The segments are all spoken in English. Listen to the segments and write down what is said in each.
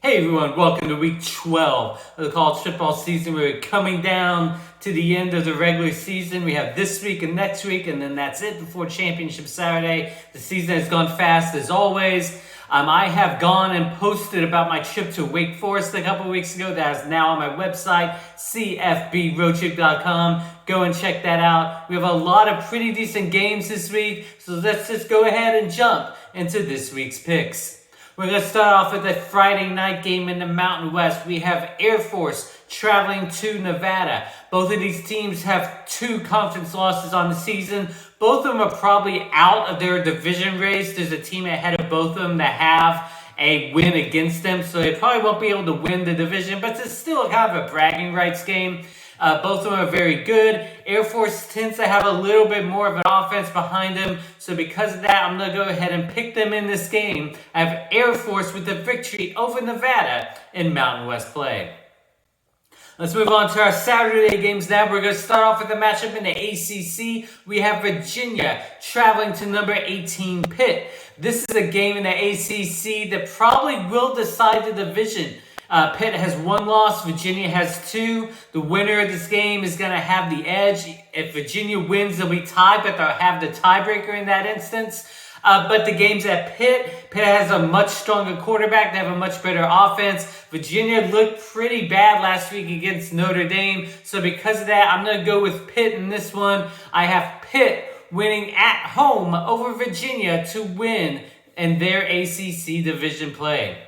Hey everyone, welcome to week 12 of the college football season. We're coming down to the end of the regular season. We have this week and next week, and then that's it before Championship Saturday. The season has gone fast as always. I have gone and posted about my trip to Wake Forest a couple weeks ago. That is now on my website, cfbroadtrip.com. Go and check that out. We have a lot of pretty decent games this week, so let's just go ahead and jump into this week's picks. We're going to start off with a Friday night game in the Mountain West. We have Air Force traveling to Nevada. Both of these teams have 2 conference losses on the season. Both of them are probably out of their division race. There's a team ahead of both of them that have a win against them, so they probably won't be able to win the division, but it's still kind of a bragging rights game. Both of them are very good. Air Force tends to have a little bit more of an offense behind them. So because of that, I'm going to go ahead and pick them in this game. I have Air Force with the victory over Nevada in Mountain West play. Let's move on to our Saturday games now. We're going to start off with a matchup in the ACC. We have Virginia traveling to number 18 Pitt. This is a game in the ACC that probably will decide the division. Pitt has 1 loss, Virginia has 2. The winner of this game is going to have the edge. If Virginia wins, they'll be tied, but they'll have the tiebreaker in that instance. But the game's at Pitt. Pitt has a much stronger quarterback. They have a much better offense. Virginia looked pretty bad last week against Notre Dame. So because of that, I'm going to go with Pitt in this one. I have Pitt winning at home over Virginia to win in their ACC division play.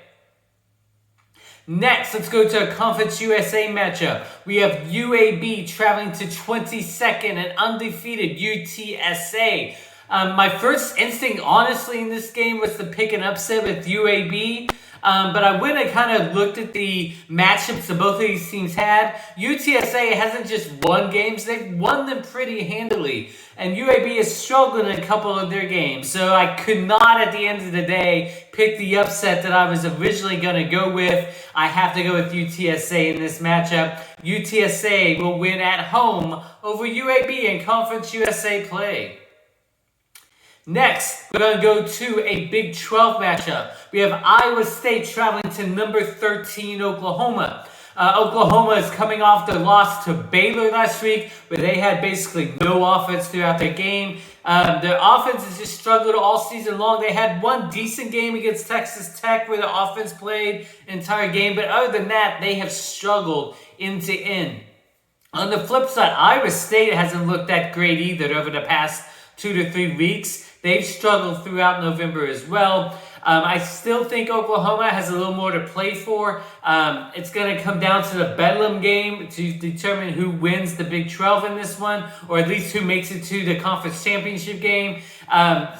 Next, let's go to a Conference USA matchup. We have UAB traveling to 22nd and undefeated UTSA. My first instinct, honestly, in this game was to pick an upset with UAB. But I went and kind of looked at the matchups that both of these teams had. UTSA hasn't just won games, they've won them pretty handily. And UAB has struggled in a couple of their games. So I could not, at the end of the day, pick the upset that I was originally going to go with. I have to go with UTSA in this matchup. UTSA will win at home over UAB in Conference USA play. Next, we're going to go to a Big 12 matchup. We have Iowa State traveling to number 13 Oklahoma. Oklahoma is coming off their loss to Baylor last week, where they had basically no offense throughout their game. Their offense has just struggled all season long. They had 1 decent game against Texas Tech where the offense played the entire game, but other than that, they have struggled end to end. On the flip side, Iowa State hasn't looked that great either over the past 2 to 3 weeks. They've struggled throughout November as well. I still think Oklahoma has a little more to play for. It's going to come down to the Bedlam game to determine who wins the Big 12 in this one, or at least who makes it to the conference championship game.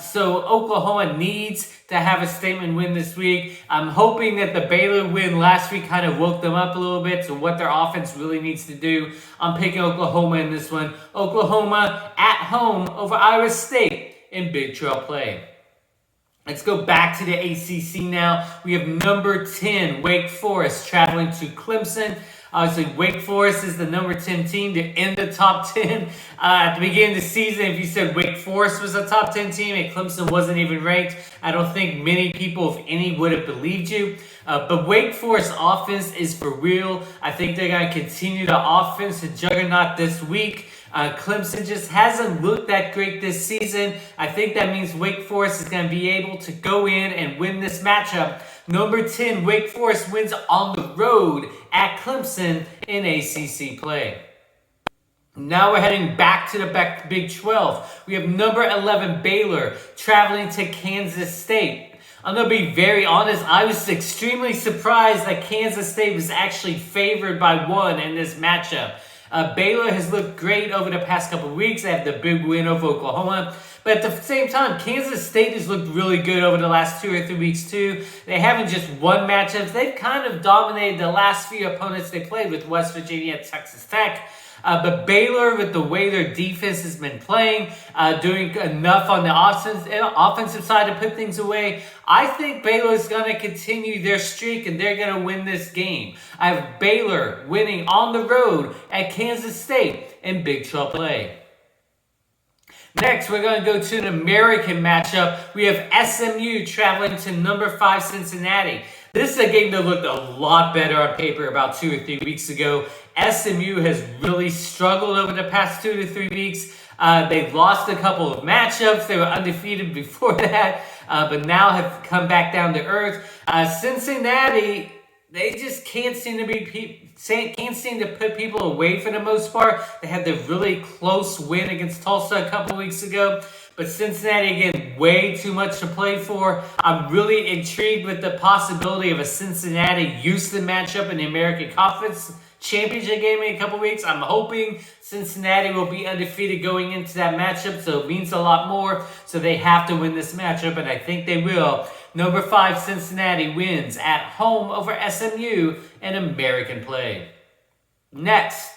So Oklahoma needs to have a statement win this week. I'm hoping that the Baylor win last week kind of woke them up a little bit to what their offense really needs to do. I'm picking Oklahoma in this one. Oklahoma at home over Iowa State in Big 12 play. Let's go back to the ACC now. We have number 10, Wake Forest, traveling to Clemson. Obviously, Wake Forest is the number 10 team. They're in the top 10. At the beginning of the season, if you said Wake Forest was a top 10 team and Clemson wasn't even ranked, I don't think many people, if any, would have believed you. But Wake Forest offense is for real. I think they're going to continue the offensive juggernaut this week. Clemson just hasn't looked that great this season. I think that means Wake Forest is going to be able to go in and win this matchup. Number 10, Wake Forest wins on the road at Clemson in ACC play. Now we're heading back to the Big 12. We have number 11, Baylor, traveling to Kansas State. I'm going to be very honest. I was extremely surprised that Kansas State was actually favored by 1 in this matchup. Baylor has looked great over the past couple of weeks. They have the big win over Oklahoma. But at the same time, Kansas State has looked really good over the last 2 or 3 weeks too. They haven't just won matchups. They've kind of dominated the last few opponents they played with West Virginia and Texas Tech. But Baylor, with the way their defense has been playing, doing enough on the offensive side to put things away, I think Baylor is going to continue their streak and they're going to win this game. I have Baylor winning on the road at Kansas State in Big 12 play. Next, we're going to go to an American matchup. We have SMU traveling to number 5 Cincinnati. This is a game that looked a lot better on paper about 2 or 3 weeks ago. SMU has really struggled over the past 2 to 3 weeks. They've lost a couple of matchups. They were undefeated before that, but now have come back down to earth. Cincinnati, they just can't seem to put people away for the most part. They had the really close win against Tulsa a couple weeks ago. But Cincinnati, again, way too much to play for. I'm really intrigued with the possibility of a Cincinnati-Houston matchup in the American Conference Championship game in a couple weeks. I'm hoping Cincinnati will be undefeated going into that matchup, so it means a lot more. So they have to win this matchup, and I think they will. Number 5, Cincinnati wins at home over SMU in American play. Next,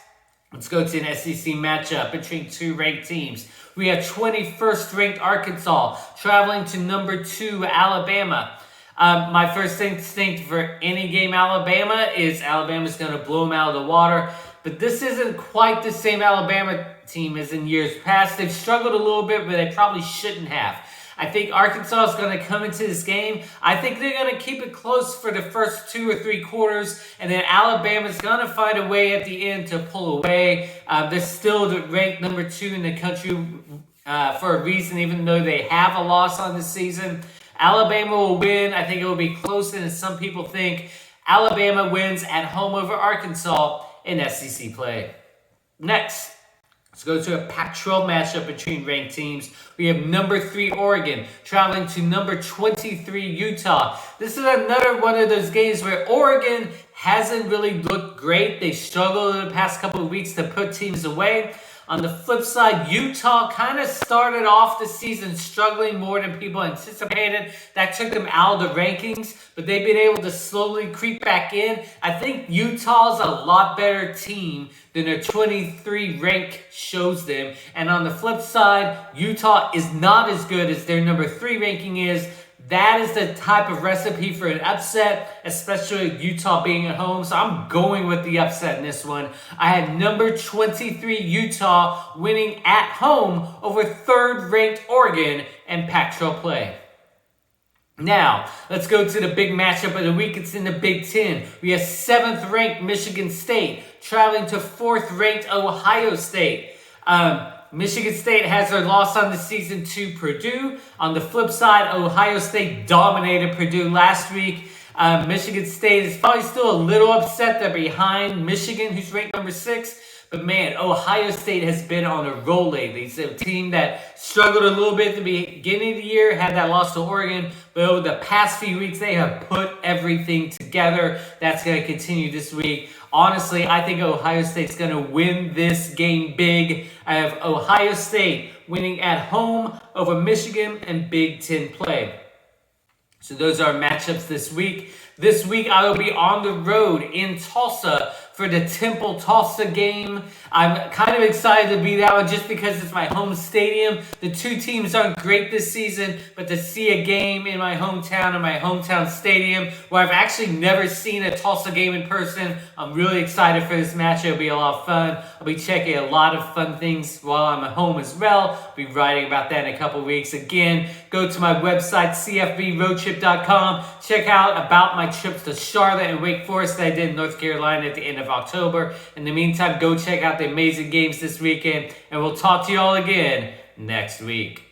let's go to an SEC matchup between 2 ranked teams. We have 21st ranked Arkansas traveling to number 2 Alabama. My first instinct for any game Alabama is Alabama's going to blow them out of the water. But this isn't quite the same Alabama team as in years past. They've struggled a little bit, but they probably shouldn't have. I think Arkansas is going to come into this game. I think they're going to keep it close for the first 2 or 3 quarters, and then Alabama's going to find a way at the end to pull away. They're still ranked number 2 in the country for a reason, even though they have a loss on this season. Alabama will win. I think it will be closer than some people think. Alabama wins at home over Arkansas in SEC play. Next, let's go to a Pac-12 matchup between ranked teams. We have number 3 Oregon traveling to number 23 Utah. This is another one of those games where Oregon hasn't really looked great. They struggled in the past couple of weeks to put teams away. On the flip side, Utah kind of started off the season struggling more than people anticipated. That took them out of the rankings, but they've been able to slowly creep back in. I think Utah's a lot better team than their 23 rank shows them. And on the flip side, Utah is not as good as their number 3 ranking is. That is the type of recipe for an upset, especially with Utah being at home. So I'm going with the upset in this one. I had number 23 Utah winning at home over 3rd ranked Oregon in Pac-12 play. Now, let's go to the big matchup of the week. It's in the Big Ten. We have 7th ranked Michigan State traveling to 4th ranked Ohio State. Michigan State has their loss on the season to Purdue. On the flip side, Ohio State dominated Purdue last week. Michigan State is probably still a little upset. They're behind Michigan, who's ranked number 6. But man, Ohio State has been on a roll lately. It's a team that struggled a little bit at the beginning of the year, had that loss to Oregon. But over the past few weeks, they have put everything together. That's going to continue this week. Honestly, I think Ohio State's going to win this game big. I have Ohio State winning at home over Michigan in Big Ten play. So those are matchups this week. This week, I will be on the road in Tulsa for the Temple-Tulsa game. I'm kind of excited to be that one just because it's my home stadium. The 2 teams aren't great this season, but to see a game in my hometown, in my hometown stadium, where I've actually never seen a Tulsa game in person, I'm really excited for this match. It'll be a lot of fun. I'll be checking a lot of fun things while I'm at home as well. I'll be writing about that in a couple weeks. Again, go to my website, cfbroadtrip.com. Check out about my trips to Charlotte and Wake Forest that I did in North Carolina at the end of October. In the meantime, go check out the amazing games this weekend, and we'll talk to you all again next week.